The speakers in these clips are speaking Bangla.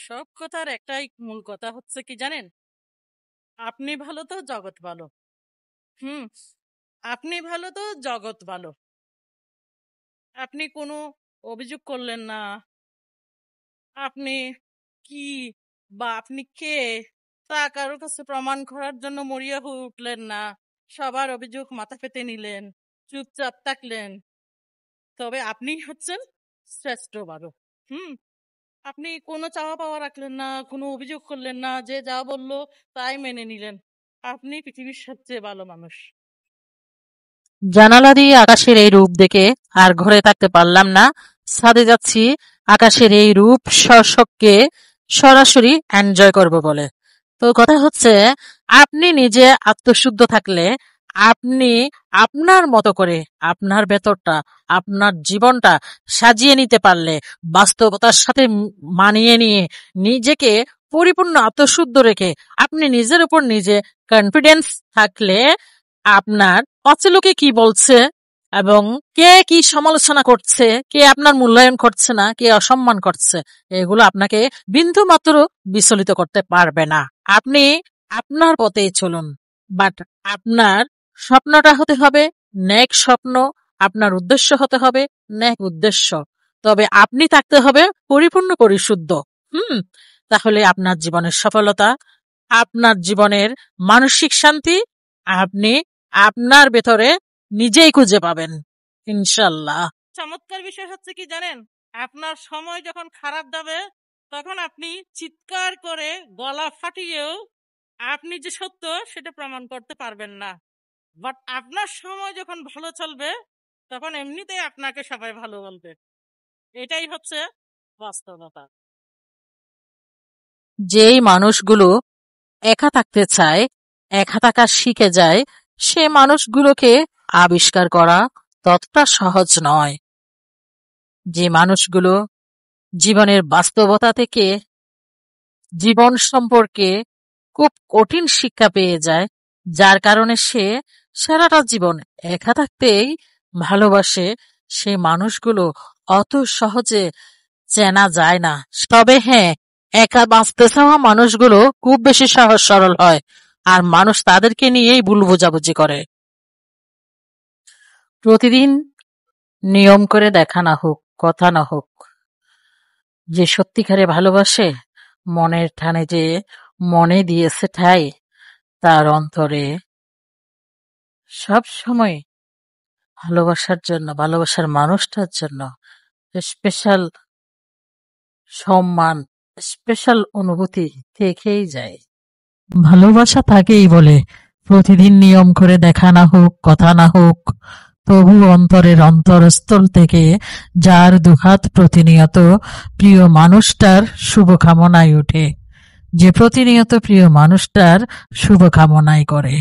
সব কথার একটাই মূল কথা হচ্ছে কি জানেন? আপনি ভালো তো জগৎ ভালো। হুম। আপনি ভালো তো জগৎ ভালো। আপনি কোনো অভিযোগ করলেন না। আপনি কি বা আপনি কে তা কারোর কাছে প্রমাণ করার জন্য মরিয়া হয়ে উঠলেন না। সবার অভিযোগ মাথা পেতে নিলেন, চুপচাপ থাকলেন। তবে আপনি হচ্ছেন শ্রেষ্ঠ ভালো। হুম। আপনি কোনো চাওয়া পাওয়া রাখলেন না, কোনো অভিযোগ করলেন না, যে যা বলল তাই মেনে নিলেন। আপনি পৃথিবীর সবচেয়ে ভালো মানুষ। জানালা দিয়ে আকাশের এই রূপ দেখে আর ঘরে থাকতে পারলাম না। ছাদে যাচ্ছি আকাশের এই রূপ শস্যকে সরাসরি এনজয় করব বলে। তো কথা হচ্ছে, আপনি নিজে আত্মশুদ্ধ থাকলে, আপনি আপনার মতো করে আপনার ভেতরটা, আপনার জীবনটা সাজিয়ে নিতে পারলে, বাস্তবতার সাথে মানিয়ে নিয়ে নিজেকে পরিপূর্ণ আত্মশুদ্ধ রেখে আপনি নিজের উপর নিজে কনফিডেন্স থাকলে, আপনার পাঁচে লোকে কি বলছে এবং কে কি সমালোচনা করছে, কে আপনার মূল্যায়ন করছে না, কে অসম্মান করছে, এগুলো আপনাকে বিন্দু মাত্র বিচলিত করতে পারবে না। আপনি আপনার পথেই চলুন, বাট আপনার স্বপ্নটা হতে হবে নেক স্বপ্ন, আপনার উদ্দেশ্য হতে হবে নেক উদ্দেশ্য। তবে আপনি থাকতে হবে পরিপূর্ণ পরিশুদ্ধ। হুম। তাহলে আপনার জীবনের সফলতা, আপনার জীবনের মানসিক শান্তি আপনি আপনার ভেতরে নিজেই খুঁজে পাবেন, ইনশাল্লাহ। চমৎকার বিষয় হচ্ছে কি জানেন? আপনার সময় যখন খারাপ যাবে তখন আপনি চিৎকার করে গলা ফাটিয়েও আপনি যে সত্য সেটা প্রমাণ করতে পারবেন না। বাট আপনার সময় যখন ভালো চলবে তখন এমনিতেই আপনাকে সবাই ভালো বলবে। এটাই হচ্ছে বাস্তবতা। যেই মানুষগুলো একা থাকতে চায়, একা থাকা শিখে যায়, সে মানুষগুলোকে আবিষ্কার করা ততটা সহজ নয়। যে মানুষগুলো জীবনের বাস্তবতা থেকে, জীবন সম্পর্কে খুব কঠিন শিক্ষা পেয়ে যায়, যার কারণে সে সারাটা জীবন একা থাকতেই ভালোবাসে, সে মানুষগুলো অত সহজে চেনা যায় না। তবে হ্যাঁ, একা বাঁচতে চাওয়া মানুষগুলো খুব বেশি সহজ সরল হয়, আর মানুষ তাদেরকে নিয়েই ভুল বোঝাবুঝি করে। প্রতিদিন নিয়ম করে দেখা না হোক, কথা না হোক, যে সত্যিকারে ভালোবাসে, মনের টানে যে মনে দিয়েছে ঠাই, তার অন্তরে সব সময় ভালোবাসার জন্য, ভালোবাসার মানুষটার জন্য স্পেশাল সম্মান, স্পেশাল অনুভূতি থেকেই যায়। ভালোবাসা থাকেই বলে প্রতিদিন নিয়ম করে দেখা না হোক, কথা না হোক, তবু অন্তরের অন্তরস্থল থেকে যার দুহাত প্রতিনিয়ত প্রিয় মানুষটার শুভকামনায় ওঠে, যে প্রতিনিয়ত প্রিয় মানুষটার শুভকামনাই করে।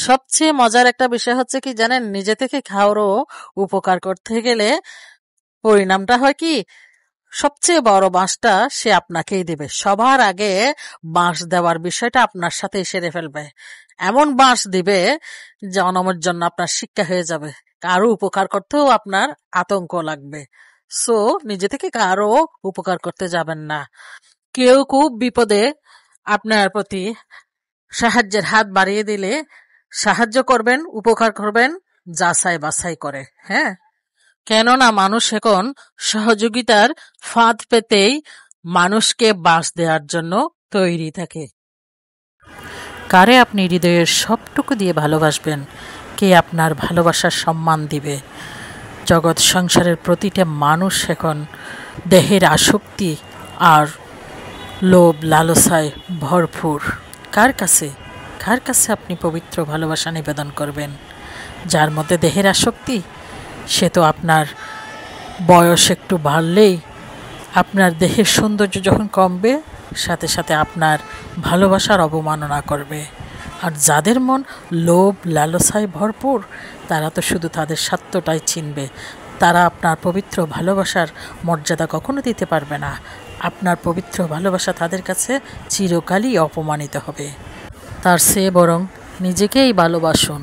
সবচেয়ে মজার একটা বিষয় হচ্ছে কি জানেন, নিজে থেকে কারো উপকার করতে গেলে পরিণামটা হয় কি, সবচেয়ে বড় বাঁশটা সে আপনাকেই দেবে। সবার আগে বাঁশ দেওয়ার বিষয়টা আপনার সাথে সেরে ফেলবে। এমন বাঁশ দিবে যে অনমের জন্য আপনার শিক্ষা হয়ে যাবে। কারো উপকার করতেও আপনার আতঙ্ক লাগবে। সো নিজে থেকে কারো উপকার করতে যাবেন না। কেউ খুব বিপদে আপনার প্রতি সাহায্যের হাত বাড়িয়ে দিলে সাহায্য করবেন, উপকার করবেন যাচাই বাছাই করে। হ্যাঁ, কেননা মানুষ এখন সহযোগিতার ফাঁদ পেতেই মানুষকে বাঁশ দেওয়ার জন্য তৈরি থাকে। কারে আপনি হৃদয়ের সবটুকু দিয়ে ভালোবাসবেন, কে আপনার ভালোবাসার সম্মান দিবে? জগৎ সংসারের প্রতিটা মানুষ এখন দেহের আসক্তি আর লোভ লালসায় ভরপুর। কার কাছে আপনি পবিত্র ভালোবাসা নিবেদন করবেন? যার মধ্যে দেহের আসক্তি, সে তো আপনার বয়স একটু বাড়লেই, আপনার দেহের সৌন্দর্য যখন কমবে, সাথে সাথে আপনার ভালোবাসার অবমাননা করবে। আর যাদের মন লোভ লালসায় ভরপুর, তারা তো শুধু তাদের স্বার্থটাই চিনবে। তারা আপনার পবিত্র ভালোবাসার মর্যাদা কখনো দিতে পারবে না। আপনার পবিত্র ভালোবাসা তাদের কাছে চিরকালই অপমানিত হবে। তার চেয়ে বরং নিজেকেই ভালোবাসুন।